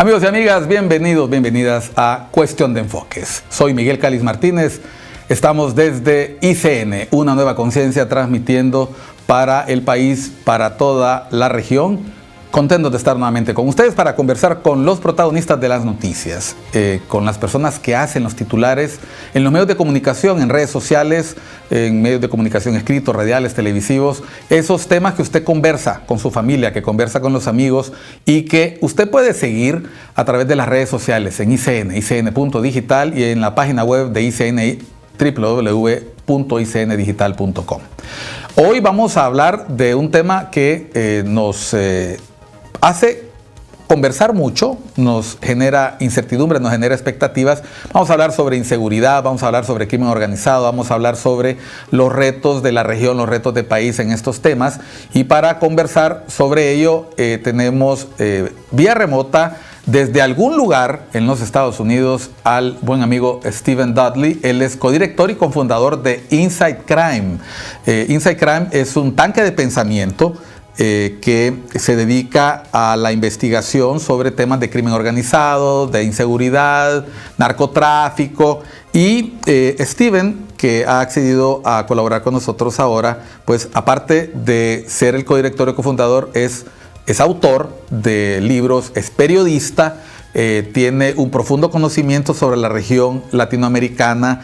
Amigos y amigas, bienvenidos, bienvenidas a Cuestión de Enfoques. Soy Miguel Cáliz Martínez. Estamos desde ICN, una nueva conciencia, transmitiendo para el país, para toda la región. Contentos de estar nuevamente con ustedes para conversar con los protagonistas de las noticias, con las personas que hacen los titulares en los medios de comunicación, en redes sociales, en medios de comunicación escritos, radiales, televisivos, esos temas que usted conversa con su familia, que conversa con los amigos y que usted puede seguir a través de las redes sociales en ICN, icn.digital y en la página web de ICN, www.icndigital.com. Hoy vamos a hablar de un tema que nos hace conversar mucho, nos genera incertidumbre, nos genera expectativas. Vamos a hablar sobre inseguridad, vamos a hablar sobre crimen organizado, vamos a hablar sobre los retos de la región, los retos del país en estos temas. Y para conversar sobre ello tenemos vía remota desde algún lugar en los Estados Unidos al buen amigo Stephen Dudley. Él es codirector y cofundador de Inside Crime. Inside Crime es un tanque de pensamiento que se dedica a la investigación sobre temas de crimen organizado, de inseguridad, narcotráfico. Y Stephen, que ha accedido a colaborar con nosotros ahora, pues aparte de ser el codirector y cofundador, es autor de libros, es periodista, tiene un profundo conocimiento sobre la región latinoamericana,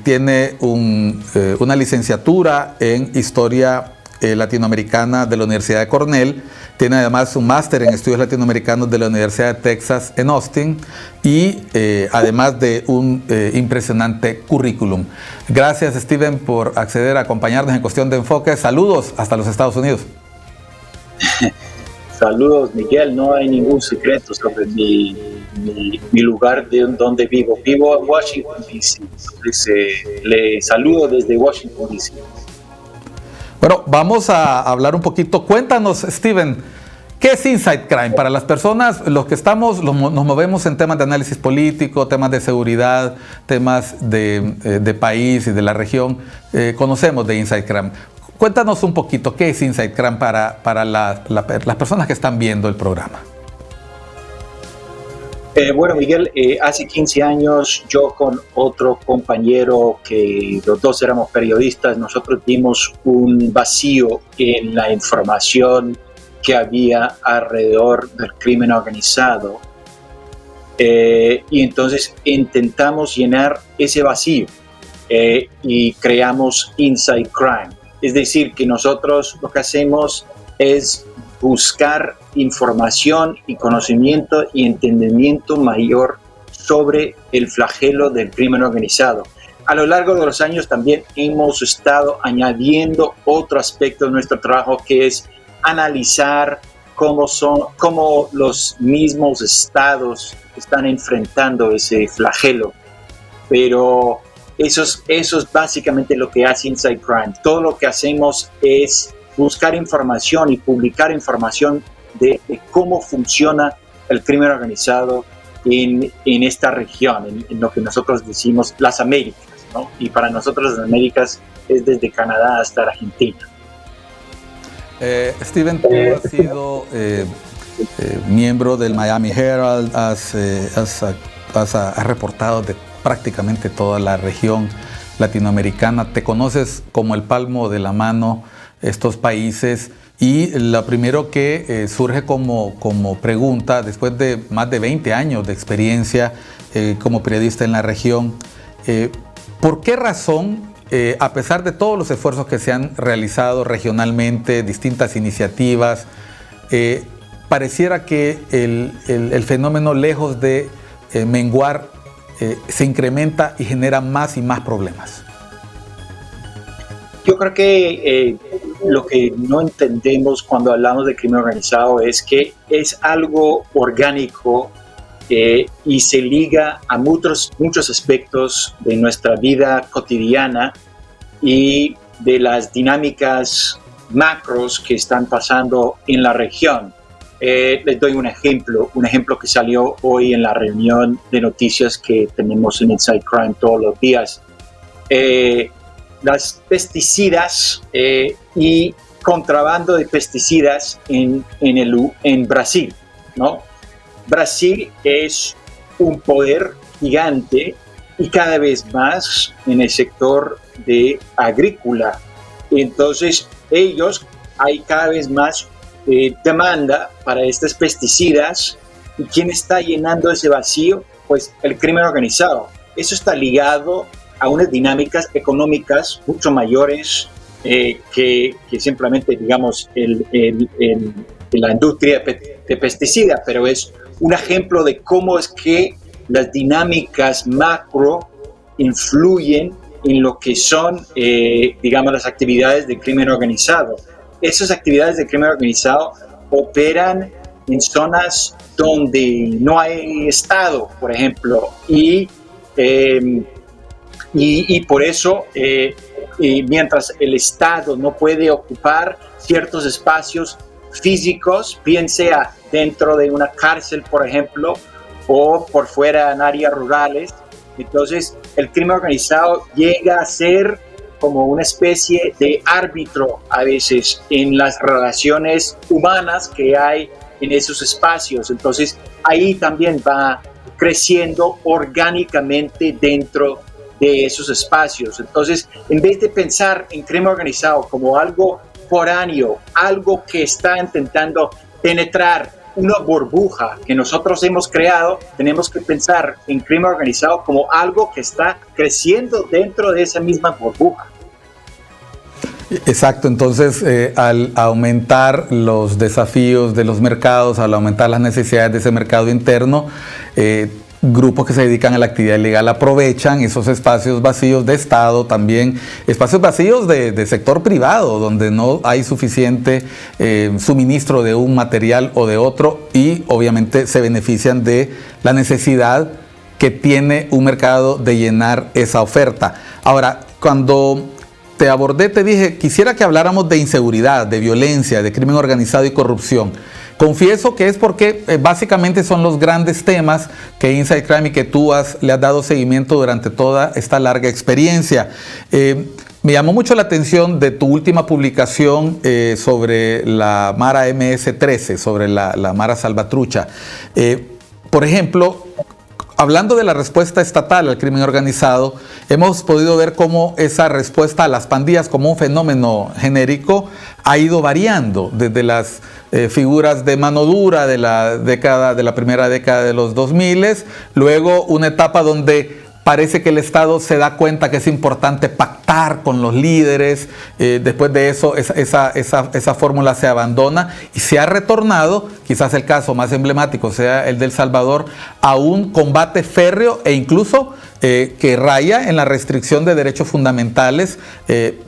tiene una licenciatura en historia latinoamericana de la Universidad de Cornell, tiene además un máster en estudios latinoamericanos de la Universidad de Texas en Austin y además de un impresionante currículum. Gracias, Stephen, por acceder a acompañarnos en Cuestión de Enfoque. Saludos hasta los Estados Unidos. Saludos, Miguel. No hay ningún secreto sobre mi lugar de donde vivo. Vivo en Washington, D.C. Entonces, le saludo desde Washington, D.C. Bueno, vamos a hablar un poquito. Cuéntanos, Stephen, ¿qué es Inside Crime? Para las personas, los que nos movemos en temas de análisis político, temas de seguridad, temas de país y de la región, conocemos de Inside Crime. Cuéntanos un poquito, ¿qué es Inside Crime para las personas que están viendo el programa? Bueno, Miguel, hace 15 años yo con otro compañero, que los dos éramos periodistas, nosotros vimos un vacío en la información que había alrededor del crimen organizado. Y entonces intentamos llenar ese vacío y creamos Inside Crime. Es decir, que nosotros lo que hacemos es buscar información y conocimiento y entendimiento mayor sobre el flagelo del crimen organizado. A lo largo de los años también hemos estado añadiendo otro aspecto de nuestro trabajo, que es analizar cómo los mismos estados están enfrentando ese flagelo. Pero eso es básicamente lo que hace Inside Crime. Todo lo que hacemos es buscar información y publicar información de cómo funciona el crimen organizado en esta región, en lo que nosotros decimos las Américas, ¿no? Y para nosotros las Américas es desde Canadá hasta Argentina. Stephen, tú has sido miembro del Miami Herald, has reportado de prácticamente toda la región latinoamericana, te conoces como el palmo de la mano estos países, y lo primero que surge como pregunta, después de más de 20 años de experiencia como periodista en la región, ¿por qué razón, a pesar de todos los esfuerzos que se han realizado regionalmente, distintas iniciativas, pareciera que el fenómeno, lejos de menguar, se incrementa y genera más y más problemas? Yo creo que lo que no entendemos cuando hablamos de crimen organizado es que es algo orgánico y se liga a muchos aspectos de nuestra vida cotidiana y de las dinámicas macros que están pasando en la región. Les doy un ejemplo que salió hoy en la reunión de noticias que tenemos en Inside Crime todos los días. Las pesticidas y contrabando de pesticidas en Brasil, ¿no? Brasil es un poder gigante y cada vez más en el sector de agrícola. Entonces, hay cada vez más demanda para estos pesticidas. ¿Y quién está llenando ese vacío? Pues el crimen organizado. Eso está ligado a unas dinámicas económicas mucho mayores que simplemente, digamos, la industria de pesticidas, pero es un ejemplo de cómo es que las dinámicas macro influyen en lo que son, digamos, las actividades del crimen organizado. Esas actividades del crimen organizado operan en zonas donde no hay Estado, por ejemplo, y por eso, mientras el Estado no puede ocupar ciertos espacios físicos, bien sea dentro de una cárcel, por ejemplo, o por fuera en áreas rurales, entonces el crimen organizado llega a ser como una especie de árbitro a veces en las relaciones humanas que hay en esos espacios. Entonces ahí también va creciendo orgánicamente dentro de esos espacios. Entonces, en vez de pensar en crimen organizado como algo foráneo, algo que está intentando penetrar una burbuja que nosotros hemos creado, tenemos que pensar en crimen organizado como algo que está creciendo dentro de esa misma burbuja. Exacto, entonces al aumentar los desafíos de los mercados, al aumentar las necesidades de ese mercado interno, grupos que se dedican a la actividad ilegal aprovechan esos espacios vacíos de Estado, también espacios vacíos de sector privado, donde no hay suficiente suministro de un material o de otro, y obviamente se benefician de la necesidad que tiene un mercado de llenar esa oferta. Ahora, cuando te abordé, te dije, quisiera que habláramos de inseguridad, de violencia, de crimen organizado y corrupción. Confieso que es porque básicamente son los grandes temas que Inside Crime y que tú le has dado seguimiento durante toda esta larga experiencia. Me llamó mucho la atención de tu última publicación sobre la Mara MS-13, sobre la Mara Salvatrucha. Por ejemplo, hablando de la respuesta estatal al crimen organizado, hemos podido ver cómo esa respuesta a las pandillas como un fenómeno genérico ha ido variando desde las figuras de mano dura de la primera década de los 2000, luego una etapa donde parece que el Estado se da cuenta que es importante pactar con los líderes, después de eso esa fórmula se abandona y se ha retornado, quizás el caso más emblemático sea el de El Salvador, a un combate férreo e incluso que raya en la restricción de derechos fundamentales,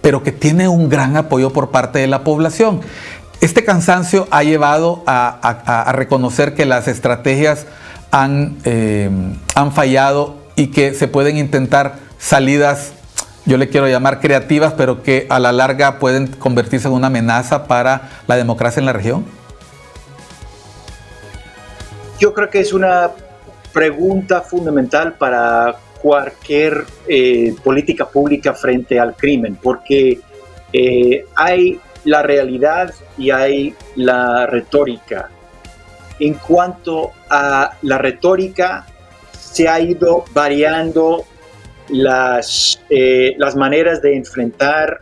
pero que tiene un gran apoyo por parte de la población. Este cansancio ha llevado a reconocer que las estrategias han fallado y que se pueden intentar salidas, yo le quiero llamar creativas, pero que a la larga pueden convertirse en una amenaza para la democracia en la región? Yo creo que es una pregunta fundamental para cualquier política pública frente al crimen, porque hay la realidad y hay la retórica. En cuanto a la retórica, se ha ido variando las maneras de enfrentar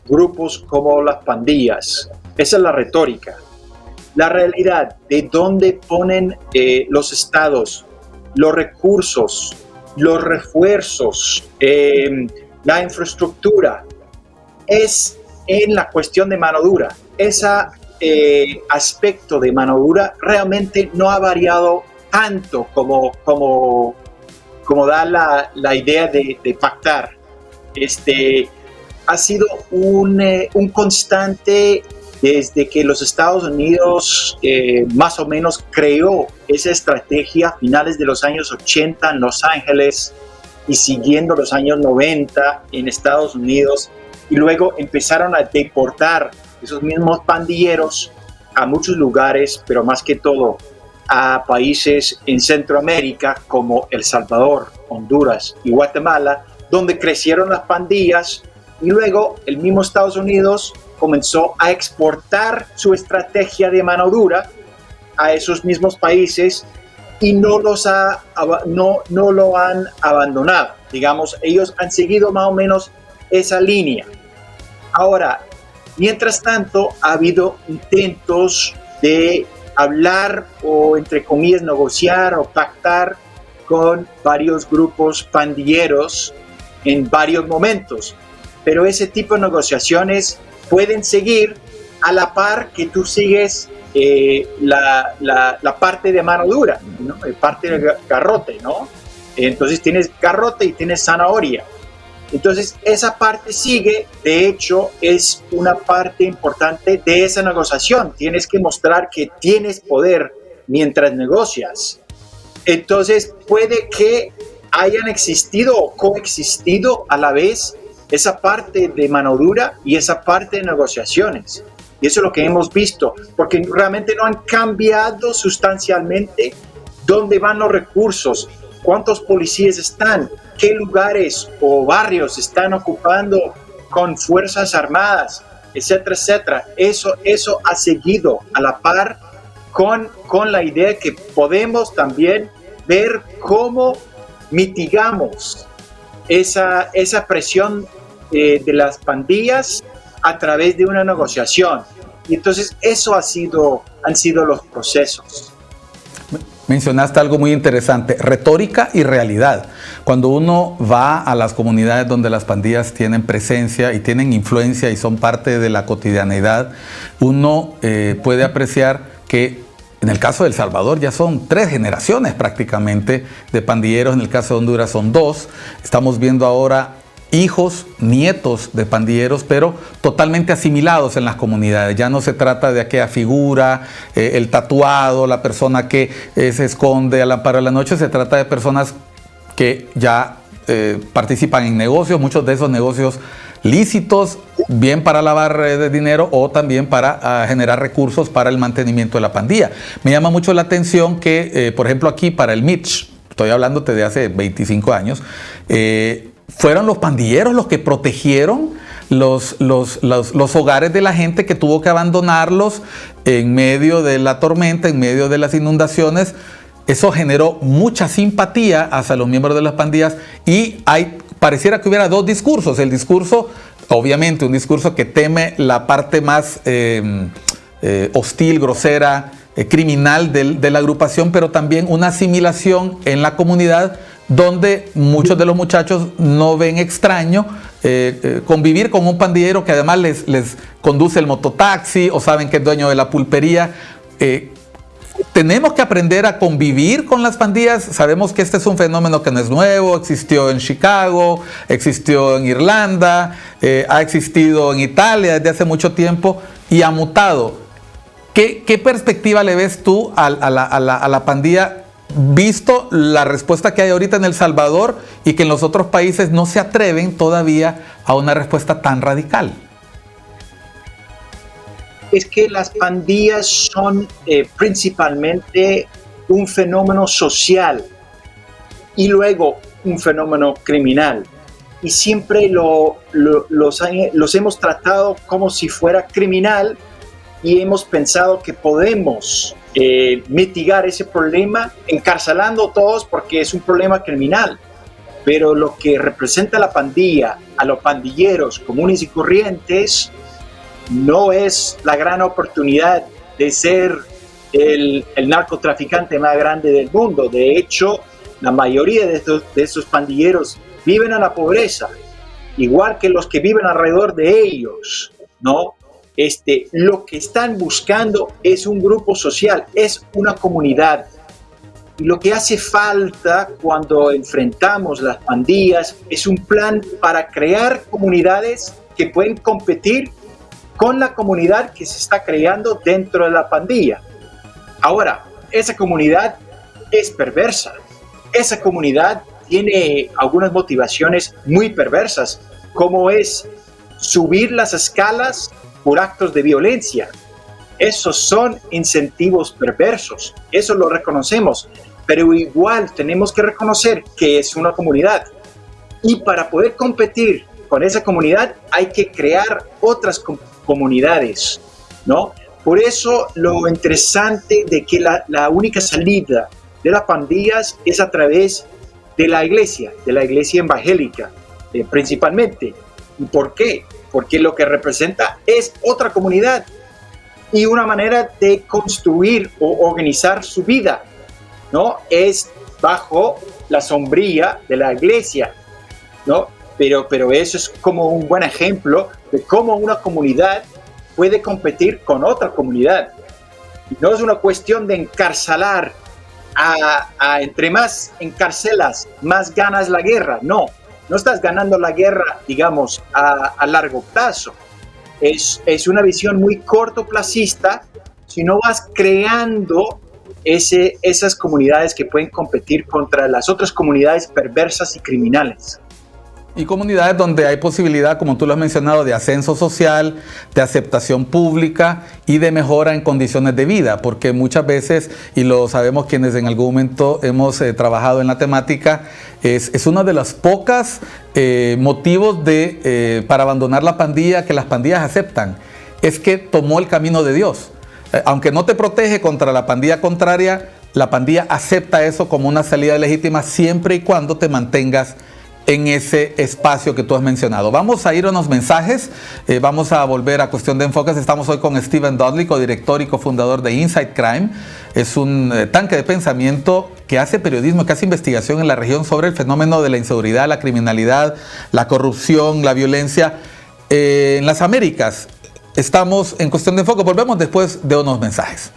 grupos como las pandillas. Esa es la retórica. La realidad de dónde ponen los estados, los recursos, los refuerzos, la infraestructura, es en la cuestión de mano dura. Ese aspecto de mano dura realmente no ha variado tanto como da la idea de pactar. Ha sido un constante desde que los Estados Unidos más o menos creó esa estrategia a finales de los años 80 en Los Ángeles y siguiendo los años 90 en Estados Unidos, y luego empezaron a deportar esos mismos pandilleros a muchos lugares, pero más que todo a países en Centroamérica como El Salvador, Honduras y Guatemala, donde crecieron las pandillas, y luego el mismo Estados Unidos comenzó a exportar su estrategia de mano dura a esos mismos países y no lo han abandonado. Digamos, ellos han seguido más o menos esa línea. Ahora, mientras tanto, ha habido intentos de hablar o, entre comillas, negociar o pactar con varios grupos pandilleros en varios momentos. Pero ese tipo de negociaciones pueden seguir a la par que tú sigues la parte de mano dura, ¿no? Parte del garrote, ¿no? Entonces tienes garrote y tienes zanahoria. Entonces esa parte sigue, de hecho es una parte importante de esa negociación. Tienes que mostrar que tienes poder mientras negocias. Entonces puede que hayan existido o coexistido a la vez esa parte de mano dura y esa parte de negociaciones. Y eso es lo que hemos visto, porque realmente no han cambiado sustancialmente dónde van los recursos, cuántos policías están, qué lugares o barrios están ocupando con fuerzas armadas, etcétera, etcétera. Eso ha seguido a la par con la idea que podemos también ver cómo mitigamos esa presión de las pandillas a través de una negociación. Y entonces eso han sido los procesos. Mencionaste algo muy interesante, retórica y realidad. Cuando uno va a las comunidades donde las pandillas tienen presencia y tienen influencia y son parte de la cotidianidad, uno puede apreciar que en el caso de El Salvador ya son 3 generaciones prácticamente de pandilleros, en el caso de Honduras son 2. Estamos viendo ahora hijos, nietos de pandilleros, pero totalmente asimilados en las comunidades. Ya no se trata de aquella figura, el tatuado, la persona que se esconde al amparo de la noche. Se trata de personas que ya participan en negocios, muchos de esos negocios lícitos, bien para lavar de dinero o también para generar recursos para el mantenimiento de la pandilla. Me llama mucho la atención que, por ejemplo, aquí para el Mitch, estoy hablándote de hace 25 años, fueron los pandilleros los que protegieron los hogares de la gente que tuvo que abandonarlos en medio de la tormenta, en medio de las inundaciones. Eso generó mucha simpatía hacia los miembros de las pandillas y pareciera que hubiera 2 discursos. El discurso, obviamente, un discurso que teme la parte más hostil, grosera, criminal de la agrupación, pero también una asimilación en la comunidad donde muchos de los muchachos no ven extraño convivir con un pandillero que además les conduce el mototaxi o saben que es dueño de la pulpería. Tenemos que aprender a convivir con las pandillas. Sabemos que este es un fenómeno que no es nuevo, existió en Chicago, existió en Irlanda, ha existido en Italia desde hace mucho tiempo y ha mutado. ¿Qué perspectiva le ves tú a la pandilla, visto la respuesta que hay ahorita en El Salvador y que en los otros países no se atreven todavía a una respuesta tan radical? Es que las pandillas son principalmente un fenómeno social y luego un fenómeno criminal. Y siempre los hemos tratado como si fuera criminal y hemos pensado que podemos mitigar ese problema encarcelando a todos porque es un problema criminal. Pero lo que representa la pandilla a los pandilleros comunes y corrientes no es la gran oportunidad de ser el narcotraficante más grande del mundo. De hecho, la mayoría de estos pandilleros viven en la pobreza, igual que los que viven alrededor de ellos, ¿no? Lo que están buscando es un grupo social, es una comunidad. Y lo que hace falta cuando enfrentamos las pandillas es un plan para crear comunidades que pueden competir con la comunidad que se está creando dentro de la pandilla. Ahora, esa comunidad es perversa. Esa comunidad tiene algunas motivaciones muy perversas, como es subir las escalas por actos de violencia. Esos son incentivos perversos, eso lo reconocemos, pero igual tenemos que reconocer que es una comunidad. Y para poder competir con esa comunidad hay que crear otras comunidades, ¿no? Por eso lo interesante de que la única salida de las pandillas es a través de la iglesia evangélica, principalmente. ¿Y por qué? Porque lo que representa es otra comunidad y una manera de construir o organizar su vida, ¿no? Es bajo la sombrilla de la iglesia, ¿no? Pero eso es como un buen ejemplo de cómo una comunidad puede competir con otra comunidad. Y no es una cuestión de encarcelar entre más encarcelas, más ganas la guerra. No estás ganando la guerra, digamos, a largo plazo. Es una visión muy cortoplacista si no vas creando esas comunidades que pueden competir contra las otras comunidades perversas y criminales. Y comunidades donde hay posibilidad, como tú lo has mencionado, de ascenso social, de aceptación pública y de mejora en condiciones de vida, porque muchas veces, y lo sabemos quienes en algún momento hemos trabajado en la temática, es uno de los pocos motivos para abandonar la pandilla que las pandillas aceptan, es que tomó el camino de Dios. Aunque no te protege contra la pandilla contraria, la pandilla acepta eso como una salida legítima siempre y cuando te mantengas en ese espacio que tú has mencionado. Vamos a ir a unos mensajes, vamos a volver a Cuestión de Enfoques. Estamos hoy con Stephen Dudley, codirector y cofundador de Inside Crime. Es un tanque de pensamiento que hace periodismo, que hace investigación en la región sobre el fenómeno de la inseguridad, la criminalidad, la corrupción, la violencia en las Américas. Estamos en Cuestión de Enfoque. Volvemos después de unos mensajes.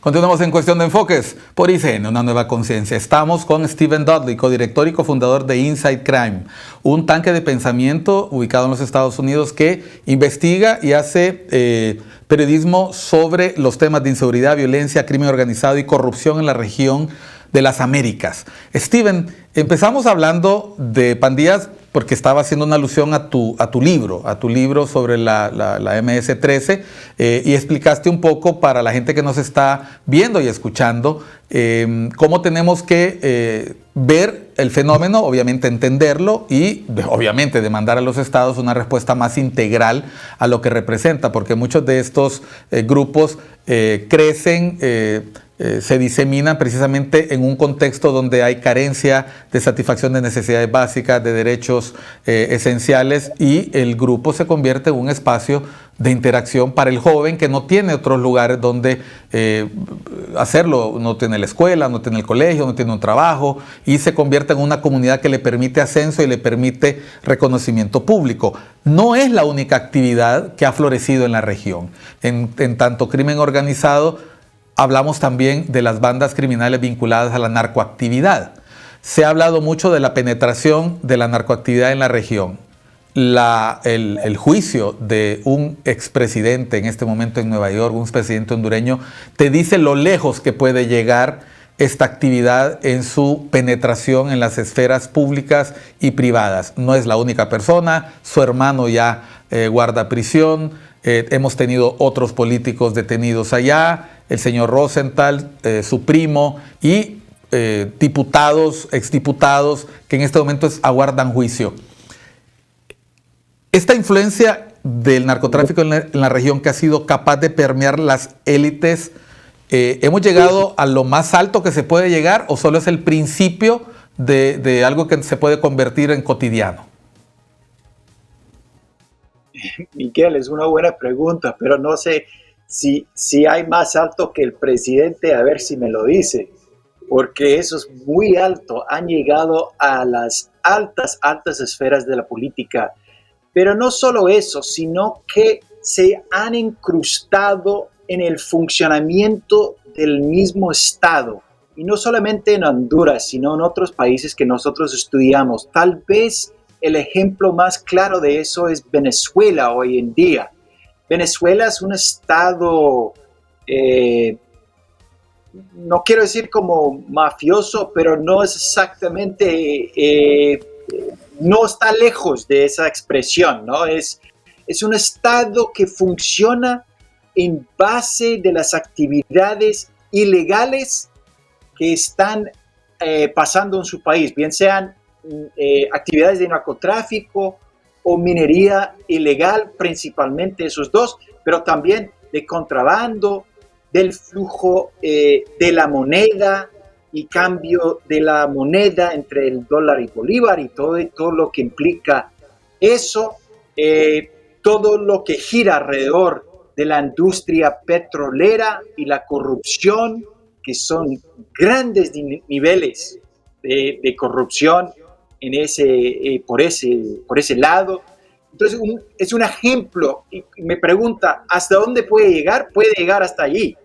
Continuamos en Cuestión de Enfoques por ICN, una nueva conciencia. Estamos con Stephen Dudley, codirector y cofundador de Inside Crime, un tanque de pensamiento ubicado en los Estados Unidos que investiga y hace periodismo sobre los temas de inseguridad, violencia, crimen organizado y corrupción en la región de las Américas. Stephen, empezamos hablando de pandillas porque estaba haciendo una alusión a tu libro sobre la MS-13 y explicaste un poco para la gente que nos está viendo y escuchando cómo tenemos que ver el fenómeno, obviamente entenderlo y obviamente demandar a los estados una respuesta más integral a lo que representa, porque muchos de estos grupos crecen, se diseminan precisamente en un contexto donde hay carencia de satisfacción de necesidades básicas, de derechos esenciales, y el grupo se convierte en un espacio de interacción para el joven que no tiene otros lugares donde hacerlo. No tiene la escuela, no tiene el colegio, no tiene un trabajo, y se convierte en una comunidad que le permite ascenso y le permite reconocimiento público. No es la única actividad que ha florecido en la región. En tanto crimen organizado, hablamos también de las bandas criminales vinculadas a la narcoactividad. Se ha hablado mucho de la penetración de la narcoactividad en la región. El juicio de un expresidente en este momento en Nueva York, un expresidente hondureño, te dice lo lejos que puede llegar esta actividad en su penetración en las esferas públicas y privadas. No es la única persona, su hermano ya guarda prisión, hemos tenido otros políticos detenidos allá, el señor Rosenthal, su primo, y diputados, exdiputados que en este momento aguardan juicio. Esta influencia del narcotráfico en la región, que ha sido capaz de permear las élites, ¿hemos llegado a lo más alto que se puede llegar o solo es el principio de algo que se puede convertir en cotidiano? Miguel, es una buena pregunta, pero no sé si hay más alto que el presidente, a ver si me lo dice, porque eso es muy alto. Han llegado a las altas esferas de la política. Pero no solo eso, sino que se han incrustado en el funcionamiento del mismo Estado. Y no solamente en Honduras, sino en otros países que nosotros estudiamos. Tal vez el ejemplo más claro de eso es Venezuela hoy en día. Venezuela es un Estado, no quiero decir como mafioso, pero no es exactamente no está lejos de esa expresión, ¿no? Es un Estado que funciona en base de las actividades ilegales que están pasando en su país, bien sean actividades de narcotráfico o minería ilegal, principalmente esos dos, pero también de contrabando, del flujo de la moneda y cambio de la moneda entre el dólar y bolívar y todo lo que implica eso, todo lo que gira alrededor de la industria petrolera y la corrupción, que son grandes niveles de corrupción por ese lado. Entonces, es un ejemplo, y me pregunta, ¿hasta dónde puede llegar? Puede llegar hasta allí,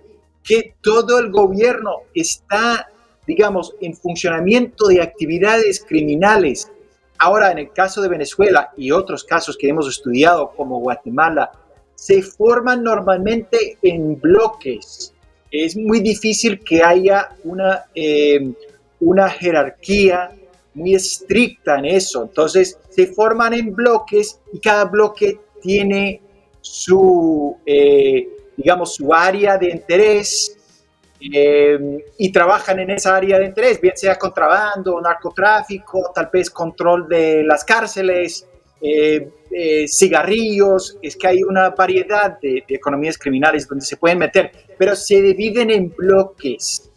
que todo el gobierno está, digamos, en funcionamiento de actividades criminales. Ahora, en el caso de Venezuela y otros casos que hemos estudiado, como Guatemala, se forman normalmente en bloques. Es muy difícil que haya una jerarquía muy estricta en eso. Entonces, se forman en bloques y cada bloque tiene digamos, su área de interés y trabajan en esa área de interés, bien sea contrabando, narcotráfico, tal vez control de las cárceles, cigarrillos. Es que hay una variedad de economías criminales donde se pueden meter, pero se dividen en bloques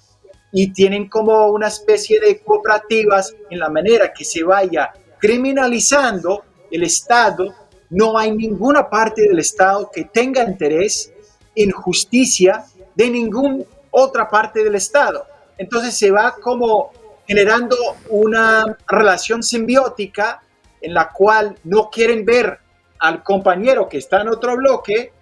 y tienen como una especie de cooperativas. En la manera que se vaya criminalizando el Estado, no hay ninguna parte del Estado que tenga interés en justicia de ninguna otra parte del Estado. Entonces se va como generando una relación simbiótica en la cual no quieren ver al compañero que está en otro bloque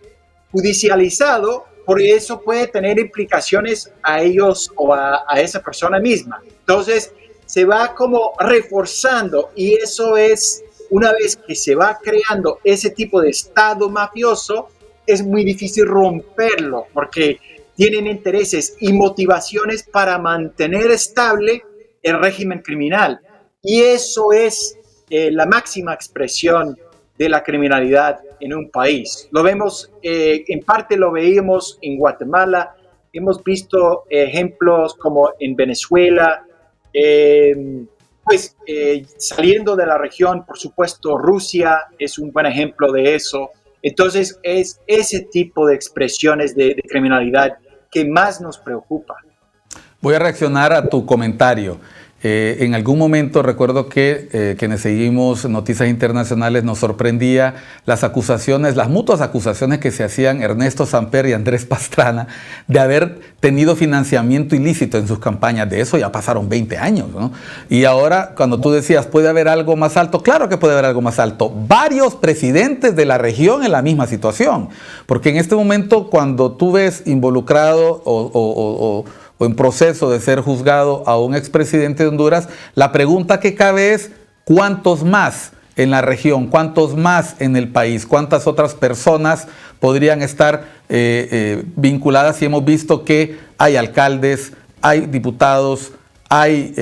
judicializado, porque eso puede tener implicaciones a ellos o a esa persona misma. Entonces se va como reforzando, y eso es, una vez que se va creando ese tipo de Estado mafioso, es muy difícil romperlo, porque tienen intereses y motivaciones para mantener estable el régimen criminal. Y eso es la máxima expresión de la criminalidad en un país. Lo vemos, en parte lo veíamos en Guatemala, hemos visto ejemplos como en Venezuela, saliendo de la región, por supuesto, Rusia es un buen ejemplo de eso. Entonces, es ese tipo de expresiones de criminalidad que más nos preocupa. Voy a reaccionar a tu comentario. En algún momento recuerdo que quienes seguimos noticias internacionales nos sorprendía las acusaciones, las mutuas acusaciones que se hacían Ernesto Samper y Andrés Pastrana de haber tenido financiamiento ilícito en sus campañas. De eso ya pasaron 20 años, ¿no? Y ahora, cuando tú decías, ¿puede haber algo más alto? Claro que puede haber algo más alto. Varios presidentes de la región en la misma situación. Porque en este momento, cuando tú ves involucrado o en proceso de ser juzgado a un expresidente de Honduras, la pregunta que cabe es ¿cuántos más en la región, cuántos más en el país, cuántas otras personas podrían estar vinculadas? Y hemos visto que hay alcaldes, hay diputados, hay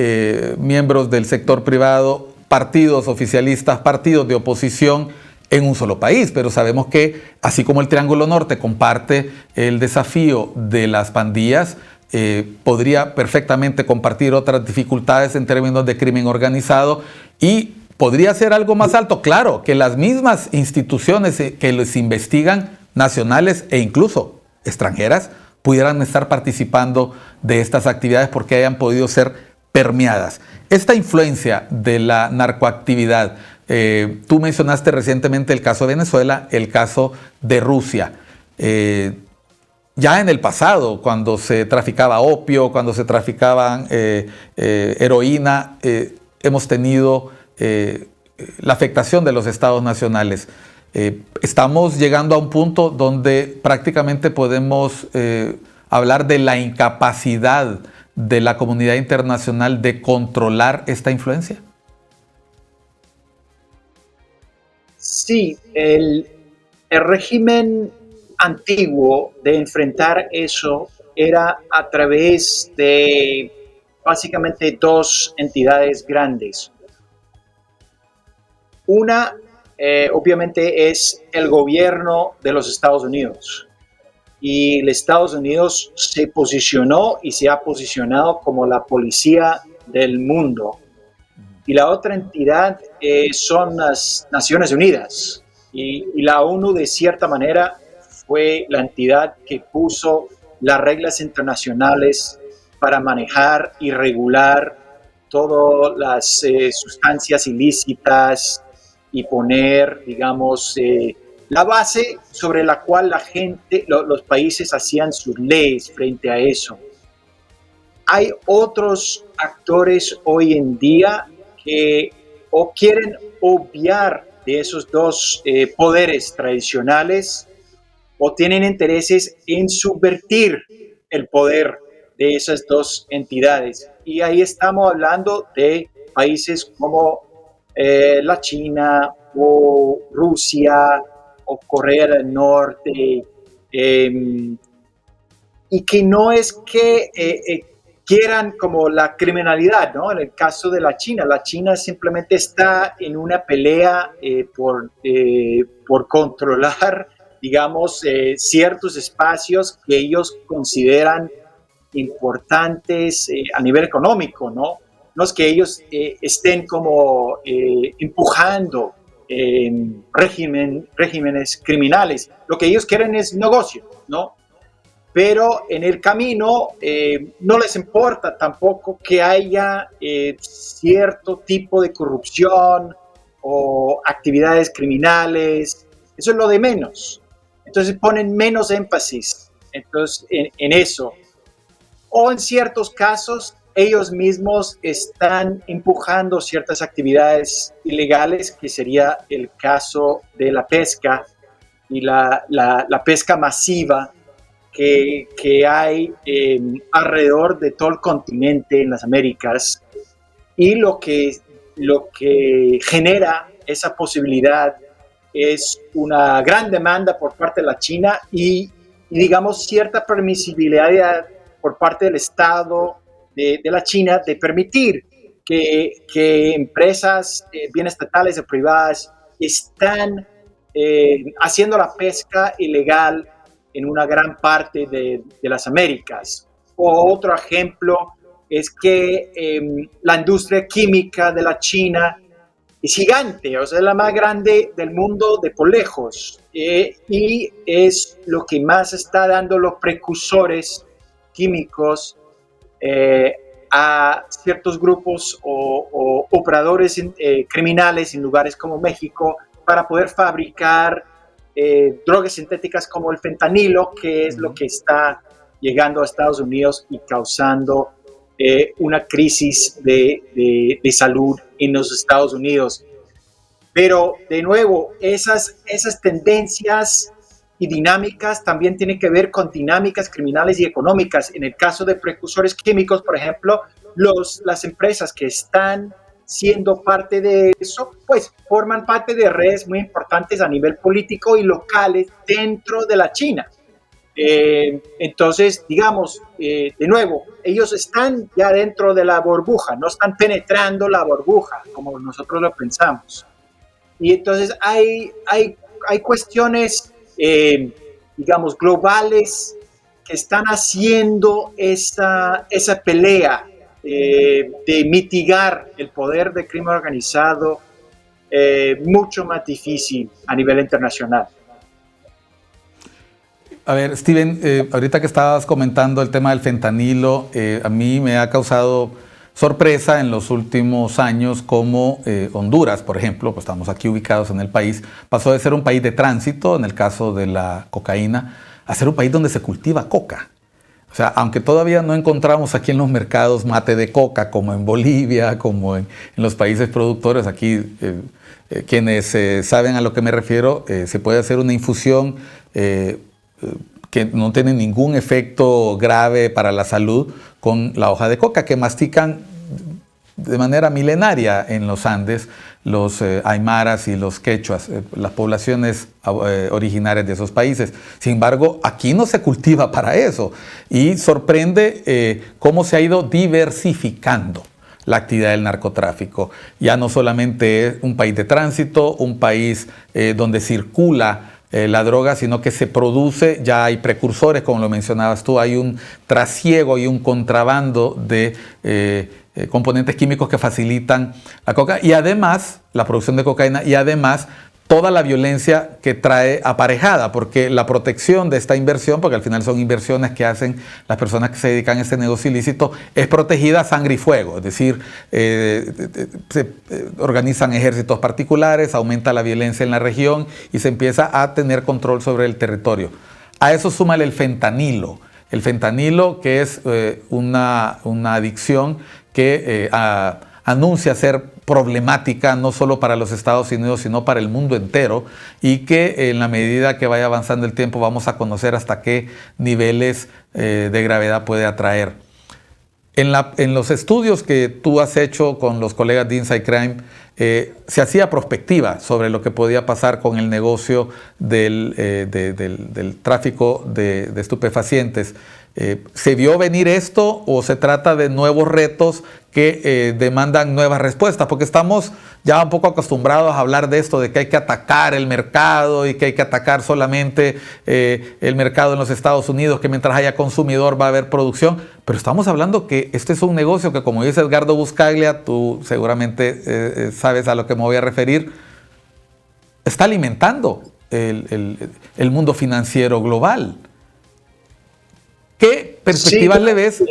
miembros del sector privado, partidos oficialistas, partidos de oposición en un solo país, pero sabemos que así como el Triángulo Norte comparte el desafío de las pandillas, podría perfectamente compartir otras dificultades en términos de crimen organizado y podría ser algo más alto. Claro, que las mismas instituciones que les investigan, nacionales e incluso extranjeras, pudieran estar participando de estas actividades porque hayan podido ser permeadas. Esta influencia de la narcoactividad, tú mencionaste recientemente el caso de Venezuela, el caso de Rusia. Ya en el pasado, cuando se traficaba opio, cuando se traficaban heroína, hemos tenido la afectación de los estados nacionales. Estamos llegando a un punto donde prácticamente podemos hablar de la incapacidad de la comunidad internacional de controlar esta influencia. Sí, el régimen antiguo de enfrentar eso era a través de básicamente dos entidades grandes. Una, obviamente, es el gobierno de los Estados Unidos. Y los Estados Unidos se posicionó y se ha posicionado como la policía del mundo. Y la otra entidad son las Naciones Unidas. Y la ONU, de cierta manera, fue la entidad que puso las reglas internacionales para manejar y regular todas las sustancias ilícitas y poner, digamos, la base sobre la cual la gente, los países hacían sus leyes frente a eso. Hay otros actores hoy en día que o quieren obviar de esos dos poderes tradicionales o tienen intereses en subvertir el poder de esas dos entidades. Y ahí estamos hablando de países como la China o Rusia o Corea del Norte, y que no es que quieran como la criminalidad, ¿no? En el caso de la China simplemente está en una pelea por controlar, digamos, ciertos espacios que ellos consideran importantes a nivel económico, ¿no? No es que ellos estén como empujando regímenes criminales. Lo que ellos quieren es negocio, ¿no? Pero en el camino no les importa tampoco que haya cierto tipo de corrupción o actividades criminales. Eso es lo de menos. Entonces ponen menos énfasis en eso. O en ciertos casos, ellos mismos están empujando ciertas actividades ilegales, que sería el caso de la pesca y la pesca masiva que hay alrededor de todo el continente en las Américas, y lo que genera esa posibilidad es una gran demanda por parte de la China y digamos cierta permisibilidad por parte del Estado de la China de permitir que empresas bien estatales o privadas están haciendo la pesca ilegal en una gran parte de las Américas. O otro ejemplo es que la industria química de la China es gigante, o sea, es la más grande del mundo de por lejos, y es lo que más está dando los precursores químicos a ciertos grupos o operadores criminales en lugares como México para poder fabricar drogas sintéticas como el fentanilo, que es lo que está llegando a Estados Unidos y causando una crisis de salud en los Estados Unidos. Pero, de nuevo, esas tendencias y dinámicas también tienen que ver con dinámicas criminales y económicas. En el caso de precursores químicos, por ejemplo, las empresas que están siendo parte de eso, pues forman parte de redes muy importantes a nivel político y locales dentro de la China. Entonces, digamos, de nuevo, ellos están ya dentro de la burbuja, no están penetrando la burbuja como nosotros lo pensamos. Y entonces hay cuestiones, digamos, globales que están haciendo esa pelea de mitigar el poder del crimen organizado mucho más difícil a nivel internacional. A ver, Steven, ahorita que estabas comentando el tema del fentanilo, a mí me ha causado sorpresa en los últimos años cómo Honduras, por ejemplo, pues estamos aquí ubicados en el país, pasó de ser un país de tránsito, en el caso de la cocaína, a ser un país donde se cultiva coca. O sea, aunque todavía no encontramos aquí en los mercados mate de coca, como en Bolivia, como en los países productores, aquí quienes saben a lo que me refiero, se puede hacer una infusión que no tiene ningún efecto grave para la salud con la hoja de coca, que mastican de manera milenaria en los Andes los aymaras y los quechuas, las poblaciones originarias de esos países. Sin embargo, aquí no se cultiva para eso y sorprende cómo se ha ido diversificando la actividad del narcotráfico. Ya no solamente es un país de tránsito, un país donde circula la droga, sino que se produce, ya hay precursores, como lo mencionabas tú, hay un trasiego y un contrabando de componentes químicos que facilitan la coca y además la producción de cocaína y además toda la violencia que trae aparejada, porque la protección de esta inversión, porque al final son inversiones que hacen las personas que se dedican a este negocio ilícito, es protegida a sangre y fuego, es decir, se organizan ejércitos particulares, aumenta la violencia en la región y se empieza a tener control sobre el territorio. A eso súmale el fentanilo que es una adicción que anuncia ser problemática no solo para los Estados Unidos, sino para el mundo entero, y que en la medida que vaya avanzando el tiempo vamos a conocer hasta qué niveles de gravedad puede atraer. En los estudios que tú has hecho con los colegas de Inside Crime, se hacía prospectiva sobre lo que podía pasar con el negocio del tráfico de estupefacientes. ¿Se vio venir esto o se trata de nuevos retos que demandan nuevas respuestas? Porque estamos ya un poco acostumbrados a hablar de esto, de que hay que atacar el mercado y que hay que atacar solamente el mercado en los Estados Unidos, que mientras haya consumidor va a haber producción. Pero estamos hablando que este es un negocio que, como dice Edgardo Buscaglia, tú seguramente sabes a lo que me voy a referir, está alimentando el mundo financiero global. ¿Qué perspectivas le ves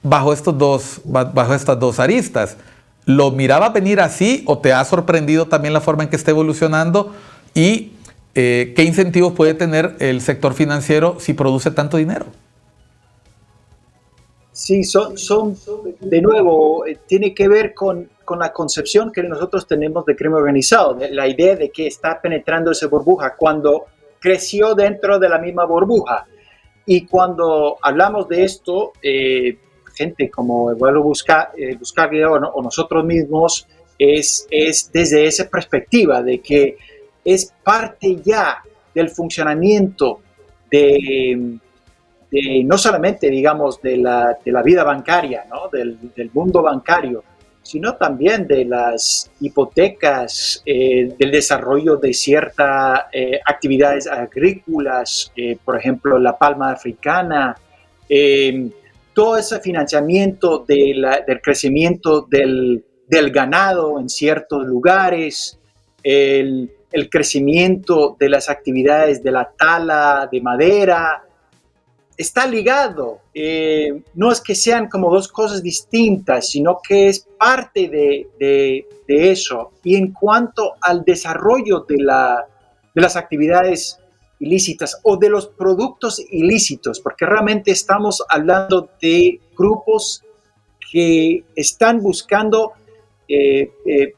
bajo estas dos aristas? ¿Lo miraba venir así o te ha sorprendido también la forma en que está evolucionando? ¿Y qué incentivos puede tener el sector financiero si produce tanto dinero? Sí, de nuevo, tiene que ver con la concepción que nosotros tenemos de crimen organizado, de la idea de que está penetrando esa burbuja cuando creció dentro de la misma burbuja. Y cuando hablamos de esto, gente como Eduardo Buscaglia o nosotros mismos, es desde esa perspectiva de que es parte ya del funcionamiento de no solamente, digamos, de la vida bancaria, ¿no? del mundo bancario, sino también de las hipotecas, del desarrollo de ciertas actividades agrícolas, por ejemplo, la palma africana, todo ese financiamiento del crecimiento del ganado en ciertos lugares, el crecimiento de las actividades de la tala de madera, está ligado. No es que sean como dos cosas distintas, sino que es parte de eso. Y en cuanto al desarrollo de las actividades ilícitas o de los productos ilícitos, porque realmente estamos hablando de grupos que están buscando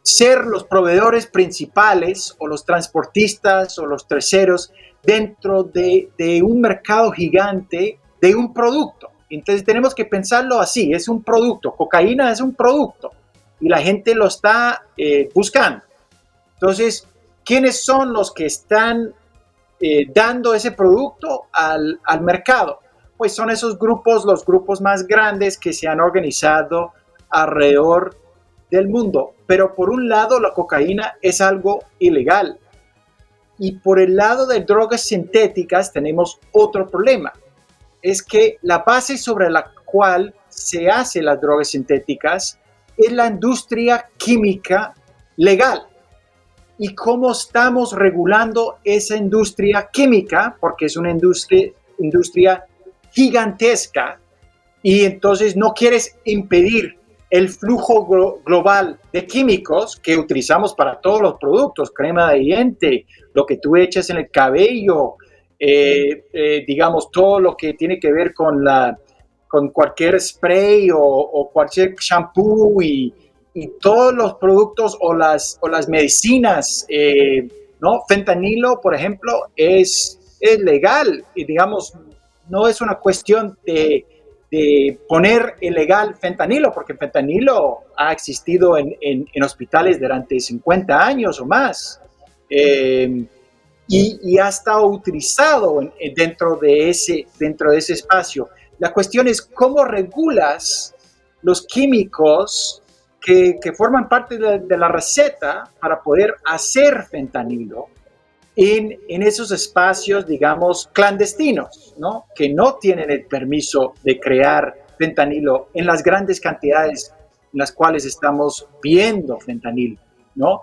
ser los proveedores principales o los transportistas o los terceros dentro de un mercado gigante de un producto. Entonces tenemos que pensarlo así, es un producto, cocaína es un producto y la gente lo está buscando. Entonces, ¿quiénes son los que están dando ese producto al mercado? Pues son esos grupos, los grupos más grandes que se han organizado alrededor del mundo. Pero por un lado, la cocaína es algo ilegal. Y por el lado de drogas sintéticas tenemos otro problema. Es que la base sobre la cual se hacen las drogas sintéticas es la industria química legal. ¿Y cómo estamos regulando esa industria química? Porque es una industria gigantesca y entonces no quieres impedir el flujo global de químicos que utilizamos para todos los productos, crema de diente, lo que tú echas en el cabello, digamos, todo lo que tiene que ver con cualquier spray o cualquier shampoo y todos los productos o las medicinas, ¿no? Fentanilo, por ejemplo, es legal y, digamos, no es una cuestión de poner ilegal fentanilo, porque fentanilo ha existido en hospitales durante 50 años o más y ha estado utilizado dentro de ese espacio. La cuestión es cómo regulas los químicos que forman parte de la receta para poder hacer fentanilo en esos espacios, digamos, clandestinos, ¿no? Que no tienen el permiso de crear fentanilo en las grandes cantidades en las cuales estamos viendo fentanilo, ¿no?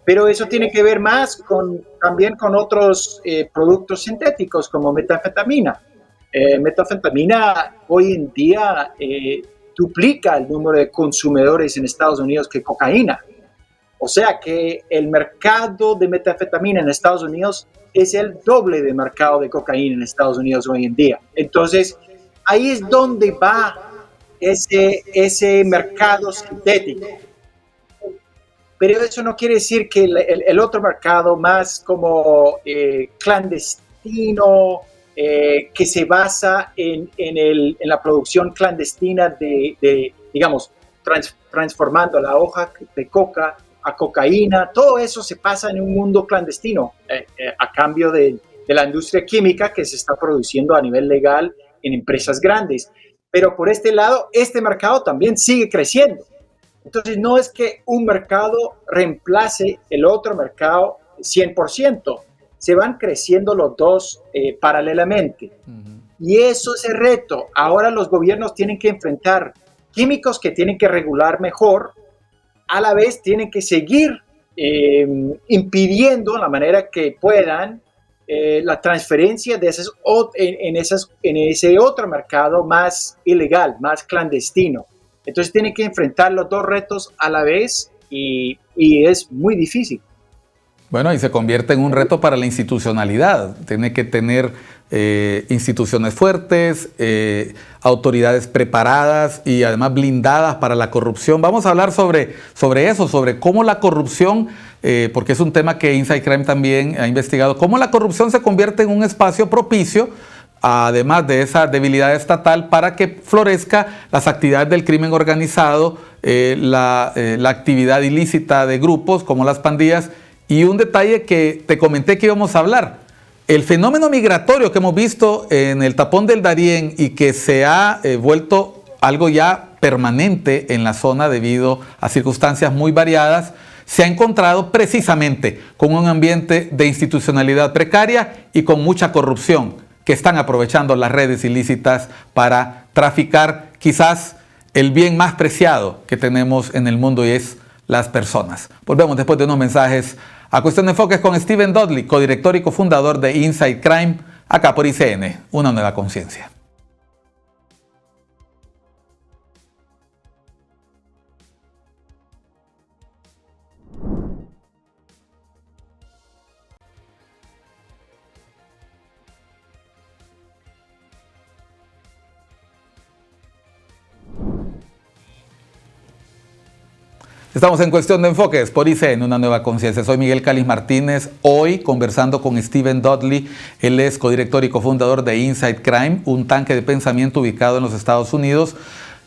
Pero eso tiene que ver más también con otros productos sintéticos como metanfetamina. Metanfetamina hoy en día duplica el número de consumidores en Estados Unidos que cocaína. O sea que el mercado de metanfetamina en Estados Unidos es el doble del mercado de cocaína en Estados Unidos hoy en día. Entonces, ahí es donde va ese mercado sintético. Pero eso no quiere decir que el otro mercado más como clandestino, que se basa en la producción clandestina digamos, transformando la hoja de coca a cocaína, todo eso se pasa en un mundo clandestino a cambio de la industria química que se está produciendo a nivel legal en empresas grandes. Pero por este lado, este mercado también sigue creciendo. Entonces, no es que un mercado reemplace el otro mercado 100%, se van creciendo los dos paralelamente. Y eso es el reto. Ahora los gobiernos tienen que enfrentar químicos que tienen que regular mejor, a la vez tienen que seguir impidiendo la manera que puedan la transferencia de en ese otro mercado más ilegal, más clandestino. Entonces tienen que enfrentar los dos retos a la vez y es muy difícil. Bueno, y se convierte en un reto para la institucionalidad. Tiene que tener instituciones fuertes, autoridades preparadas y además blindadas para la corrupción. Vamos a hablar sobre eso, sobre cómo la corrupción, porque es un tema que Inside Crime también ha investigado, cómo la corrupción se convierte en un espacio propicio, además de esa debilidad estatal, para que florezca las actividades del crimen organizado, la actividad ilícita de grupos como las pandillas. Y un detalle que te comenté que íbamos a hablar, el fenómeno migratorio que hemos visto en el tapón del Darién y que se ha vuelto algo ya permanente en la zona debido a circunstancias muy variadas, se ha encontrado precisamente con un ambiente de institucionalidad precaria y con mucha corrupción, que están aprovechando las redes ilícitas para traficar quizás el bien más preciado que tenemos en el mundo, y es las personas. Volvemos después de unos mensajes a Cuestión de Enfoques con Stephen Dudley, codirector y cofundador de Inside Crime, acá por ICN, una nueva conciencia. Estamos en Cuestión de Enfoques por ICN, una nueva conciencia. Soy Miguel Calis Martínez, hoy conversando con Stephen Dudley. Él es codirector y cofundador de Inside Crime, un tanque de pensamiento ubicado en los Estados Unidos.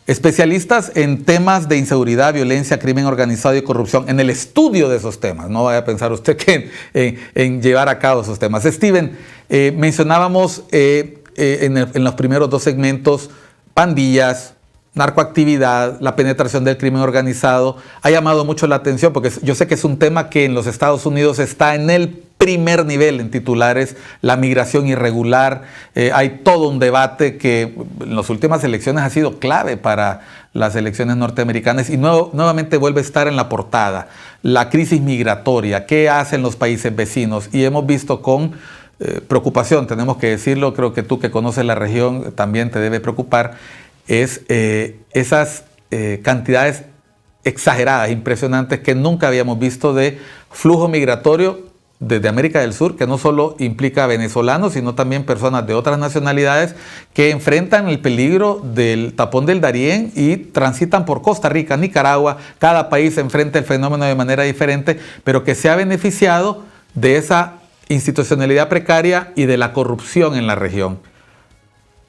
Especialistas en temas de inseguridad, violencia, crimen organizado y corrupción, en el estudio de esos temas. No vaya a pensar usted que en llevar a cabo esos temas. Stephen, mencionábamos en los primeros dos segmentos pandillas, narcoactividad, la penetración del crimen organizado. Ha llamado mucho la atención porque yo sé que es un tema que en los Estados Unidos está en el primer nivel en titulares, la migración irregular. Hay todo un debate que en las últimas elecciones ha sido clave para las elecciones norteamericanas y nuevamente vuelve a estar en la portada. La crisis migratoria, ¿qué hacen los países vecinos? Y hemos visto con preocupación, tenemos que decirlo, creo que tú que conoces la región también te debe preocupar, es esas cantidades exageradas, impresionantes, que nunca habíamos visto de flujo migratorio desde América del Sur, que no solo implica venezolanos, sino también personas de otras nacionalidades que enfrentan el peligro del tapón del Darién y transitan por Costa Rica, Nicaragua. Cada país enfrenta el fenómeno de manera diferente, pero que se ha beneficiado de esa institucionalidad precaria y de la corrupción en la región.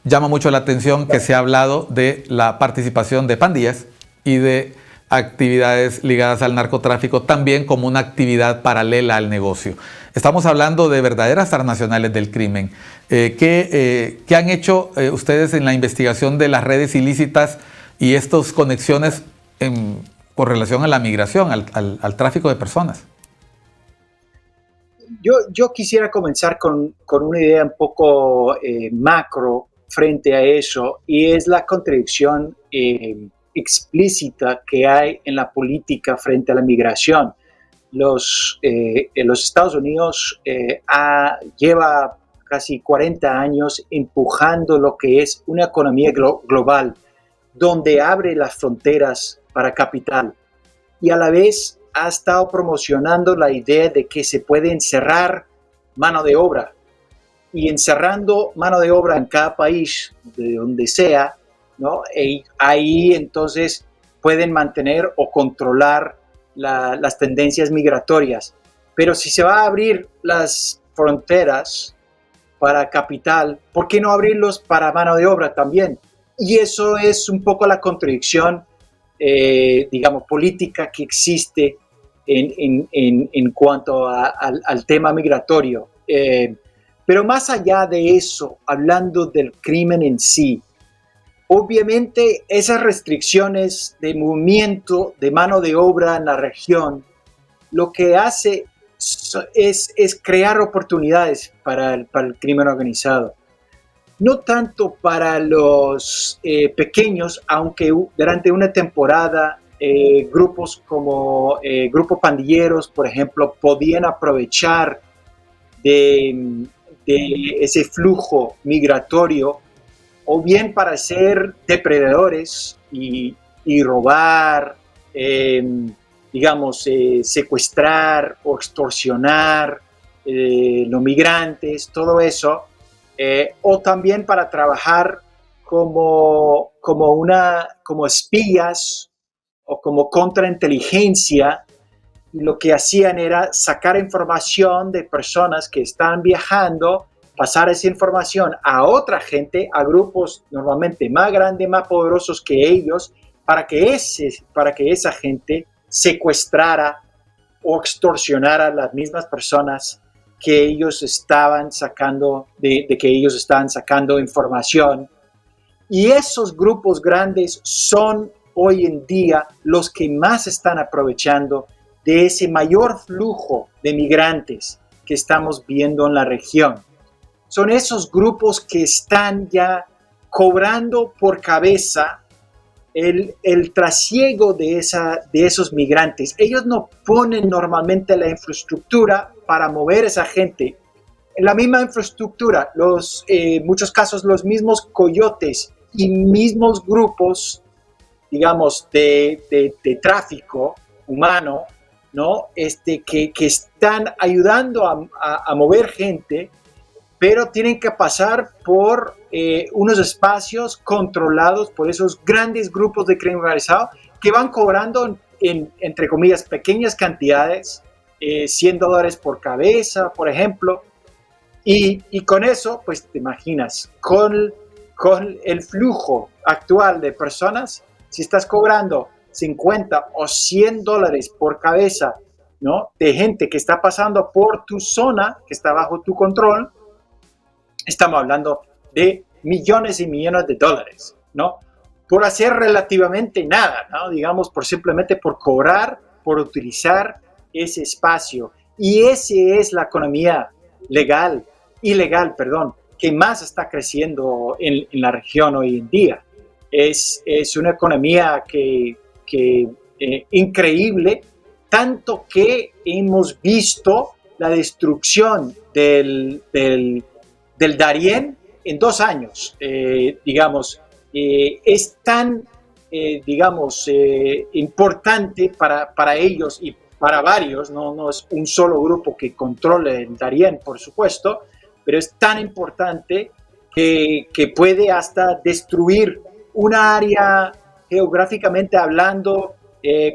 Llama mucho la atención que se ha hablado de la participación de pandillas y de actividades ligadas al narcotráfico también como una actividad paralela al negocio. Estamos hablando de verdaderas transnacionales del crimen. ¿Qué han hecho ustedes en la investigación de las redes ilícitas y estas conexiones con relación a la migración, al tráfico de personas? Yo quisiera comenzar con una idea un poco macro frente a eso, y es la contradicción explícita que hay en la política frente a la migración. Los Estados Unidos lleva casi 40 años empujando lo que es una economía global, donde abre las fronteras para capital, y a la vez ha estado promocionando la idea de que se puede encerrar mano de obra, y encerrando mano de obra en cada país, de donde sea, ¿no? Ahí entonces pueden mantener o controlar las tendencias migratorias. Pero si se va a abrir las fronteras para capital, ¿por qué no abrirlos para mano de obra también? Y eso es un poco la contradicción, digamos, política que existe en cuanto al tema migratorio. Pero más allá de eso, hablando del crimen en sí, obviamente esas restricciones de movimiento de mano de obra en la región, lo que hace es crear oportunidades para el crimen organizado. No tanto para los pequeños, aunque durante una temporada grupos como grupos pandilleros, por ejemplo, podían aprovechar de ese flujo migratorio, o bien para ser depredadores y robar, digamos, secuestrar o extorsionar los migrantes, todo eso, o también para trabajar como espías o como contrainteligencia. Lo que hacían era sacar información de personas que están viajando, pasar esa información a otra gente, a grupos normalmente más grandes, más poderosos que ellos, para que esa gente secuestrara o extorsionara a las mismas personas que ellos estaban sacando, de que ellos estaban sacando información. Y esos grupos grandes son hoy en día los que más están aprovechando de ese mayor flujo de migrantes que estamos viendo en la región. Son esos grupos que están ya cobrando por cabeza el trasiego de esos migrantes. Ellos no ponen normalmente la infraestructura para mover esa gente. En la misma infraestructura, muchos casos los mismos coyotes y mismos grupos, digamos, de tráfico humano, ¿no? Que están ayudando a mover gente, pero tienen que pasar por unos espacios controlados por esos grandes grupos de crimen organizado que van cobrando, entre comillas, pequeñas cantidades, $100 por cabeza, por ejemplo, y con eso, pues te imaginas, con el flujo actual de personas, si estás cobrando 50 o $100 por cabeza, ¿no? De gente que está pasando por tu zona, que está bajo tu control, estamos hablando de millones y millones de dólares, ¿no? Por hacer relativamente nada, ¿no? Digamos, simplemente por cobrar, por utilizar ese espacio. Y esa es la economía ilegal, que más está creciendo en la región hoy en día. Es una economía que increíble, tanto que hemos visto la destrucción del Darién en 2 años. Es tan, importante para ellos y para varios, no es un solo grupo que controle el Darién, por supuesto, pero es tan importante que puede hasta destruir una área geográficamente hablando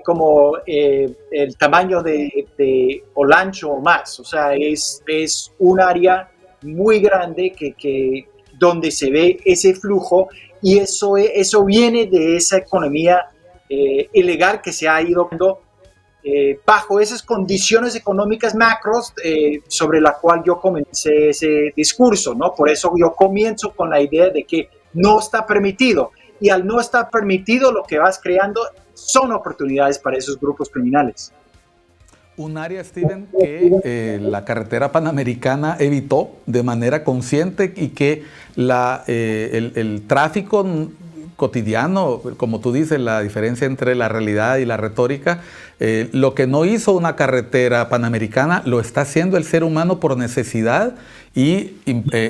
como el tamaño de Olancho o más. O sea, es un área muy grande donde se ve ese flujo, y eso viene de esa economía ilegal que se ha ido dando bajo esas condiciones económicas macros sobre la cual yo comencé ese discurso, ¿no? Por eso yo comienzo con la idea de que no está permitido. y al no estar permitido, lo que vas creando son oportunidades para esos grupos criminales. Un área, Steven, que la carretera panamericana evitó de manera consciente y que el tráfico cotidiano, como tú dices, la diferencia entre la realidad y la retórica, lo que no hizo una carretera panamericana lo está haciendo el ser humano por necesidad e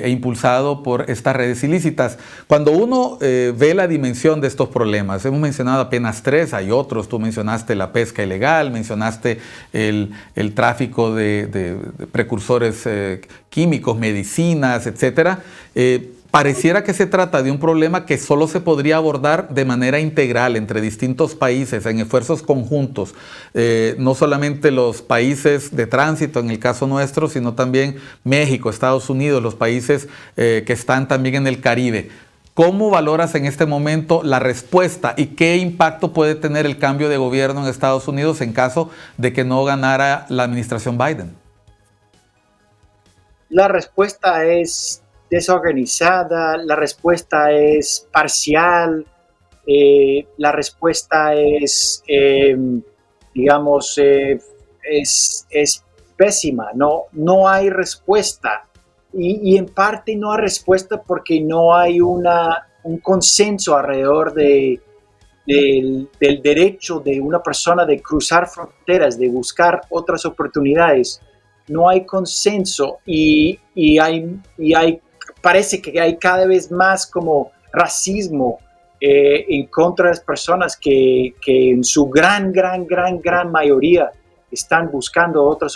impulsado por estas redes ilícitas. Cuando uno ve la dimensión de estos problemas, hemos mencionado apenas 3, hay otros, tú mencionaste la pesca ilegal, mencionaste el tráfico de precursores químicos, medicinas, etcétera. Pareciera que se trata de un problema que solo se podría abordar de manera integral entre distintos países, en esfuerzos conjuntos. No solamente los países de tránsito, en el caso nuestro, sino también México, Estados Unidos, los países que están también en el Caribe. ¿Cómo valoras en este momento la respuesta y qué impacto puede tener el cambio de gobierno en Estados Unidos en caso de que no ganara la administración Biden? La respuesta es desorganizada, la respuesta es parcial, la respuesta es, es pésima, no hay respuesta. Y en parte no hay respuesta porque no hay un consenso alrededor del derecho de una persona de cruzar fronteras, de buscar otras oportunidades. No hay consenso y parece que hay cada vez más como racismo en contra de las personas que en su gran mayoría están buscando otras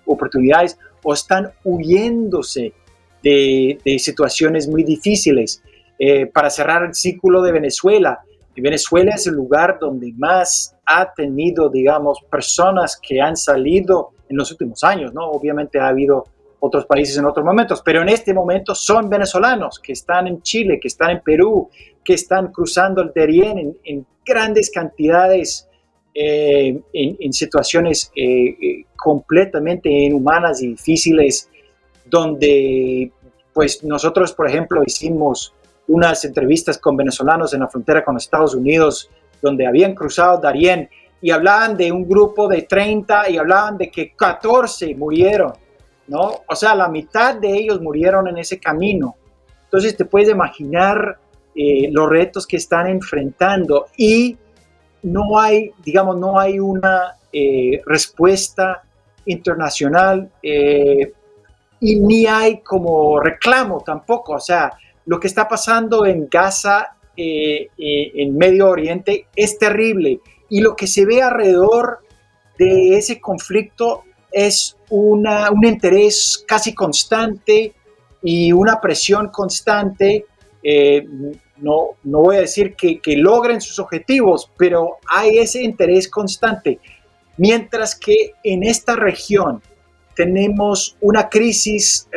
oportunidades o están huyéndose de situaciones muy difíciles. Para cerrar el círculo de Venezuela, Venezuela es el lugar donde más ha tenido, digamos, personas que han salido en los últimos años, ¿no? Obviamente ha habido otros países en otros momentos, pero en este momento son venezolanos que están en Chile, que están en Perú, que están cruzando el Darién en grandes cantidades, en situaciones completamente inhumanas y difíciles, donde pues nosotros, por ejemplo, hicimos unas entrevistas con venezolanos en la frontera con Estados Unidos, donde habían cruzado Darién y hablaban de un grupo de 30 y hablaban de que 14 murieron, ¿no? O sea, la mitad de ellos murieron en ese camino. Entonces te puedes imaginar los retos que están enfrentando y no hay, digamos, no hay una respuesta internacional y ni hay como reclamo tampoco. O sea, lo que está pasando en Gaza, en Medio Oriente, es terrible y lo que se ve alrededor de ese conflicto es un interés casi constante y una presión constante. No voy a decir que logren sus objetivos, pero hay ese interés constante. Mientras que en esta región tenemos una crisis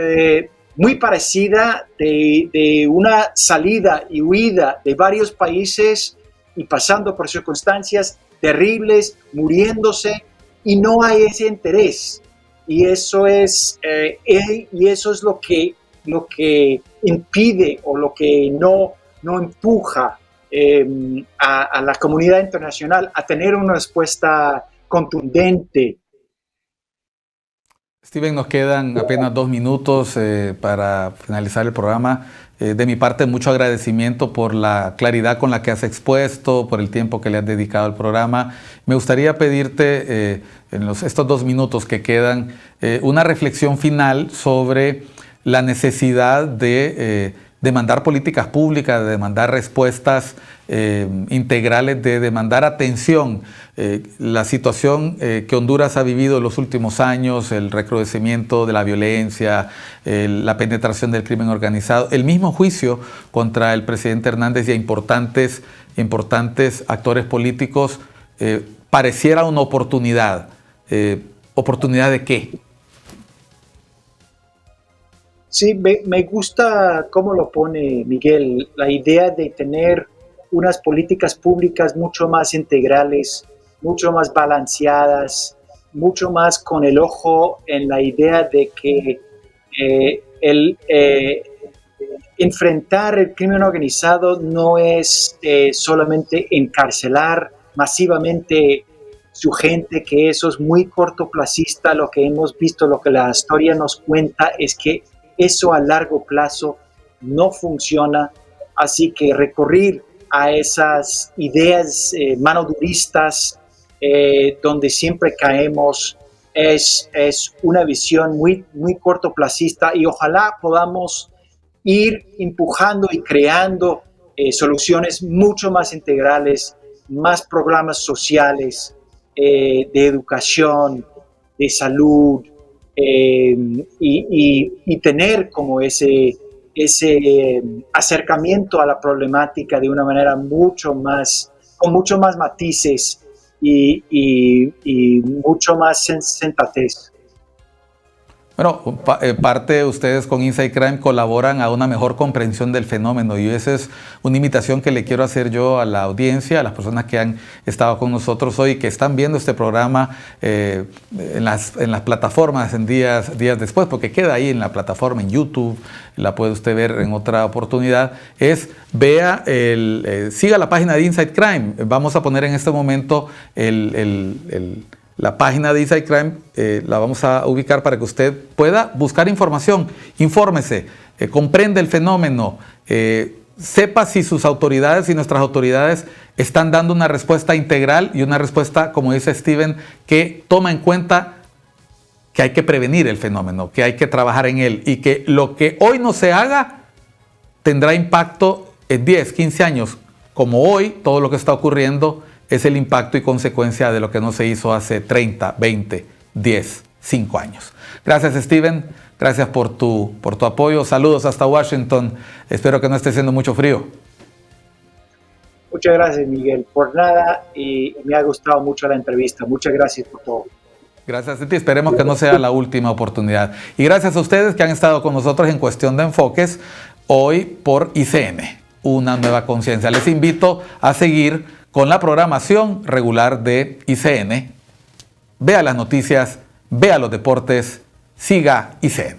muy parecida de una salida y huida de varios países y pasando por circunstancias terribles, muriéndose, y no hay ese interés. Y eso es lo que impide o lo que no empuja a la comunidad internacional a tener una respuesta contundente. Steven, nos quedan apenas 2 minutos para finalizar el programa. De mi parte, mucho agradecimiento por la claridad con la que has expuesto, por el tiempo que le has dedicado al programa. Me gustaría pedirte, en estos 2 minutos que quedan, una reflexión final sobre la necesidad de demandar políticas públicas, de demandar respuestas integrales, de demandar atención. La situación que Honduras ha vivido en los últimos años, el recrudecimiento de la violencia, la penetración del crimen organizado, el mismo juicio contra el presidente Hernández y a importantes actores políticos, pareciera una oportunidad. ¿Oportunidad de qué? Sí, me gusta cómo lo pone Miguel, la idea de tener unas políticas públicas mucho más integrales, mucho más balanceadas, mucho más con el ojo en la idea de que enfrentar el crimen organizado no es solamente encarcelar masivamente su gente, que eso es muy cortoplacista. Lo que hemos visto, lo que la historia nos cuenta es que eso a largo plazo no funciona. Así que recurrir a esas ideas manoduristas donde siempre caemos es una visión muy, muy cortoplacista, y ojalá podamos ir empujando y creando soluciones mucho más integrales, más programas sociales, de educación, de salud, y tener como ese acercamiento a la problemática de una manera con mucho más matices y mucho más sensatez. Bueno, parte de ustedes con Inside Crime colaboran a una mejor comprensión del fenómeno, y esa es una invitación que le quiero hacer yo a la audiencia, a las personas que han estado con nosotros hoy, que están viendo este programa en las plataformas en días después, porque queda ahí en la plataforma, en YouTube, la puede usted ver en otra oportunidad. Siga la página de Inside Crime. Vamos a poner en este momento la página de Inside Crime, la vamos a ubicar para que usted pueda buscar información, infórmese, comprenda el fenómeno, sepa si sus autoridades y nuestras autoridades están dando una respuesta integral y una respuesta, como dice Steven, que toma en cuenta que hay que prevenir el fenómeno, que hay que trabajar en él, y que lo que hoy no se haga tendrá impacto en 10, 15 años, como hoy todo lo que está ocurriendo es el impacto y consecuencia de lo que no se hizo hace 30, 20, 10, 5 años. Gracias, Steven. Gracias por tu apoyo. Saludos hasta Washington. Espero que no esté haciendo mucho frío. Muchas gracias, Miguel. Por nada, y me ha gustado mucho la entrevista. Muchas gracias por todo. Gracias a ti. Esperemos que no sea la última oportunidad. Y gracias a ustedes que han estado con nosotros en Cuestión de Enfoques, hoy por ICN, una nueva conciencia. Les invito a seguir con la programación regular de ICN. Vea las noticias, vea los deportes, siga ICN.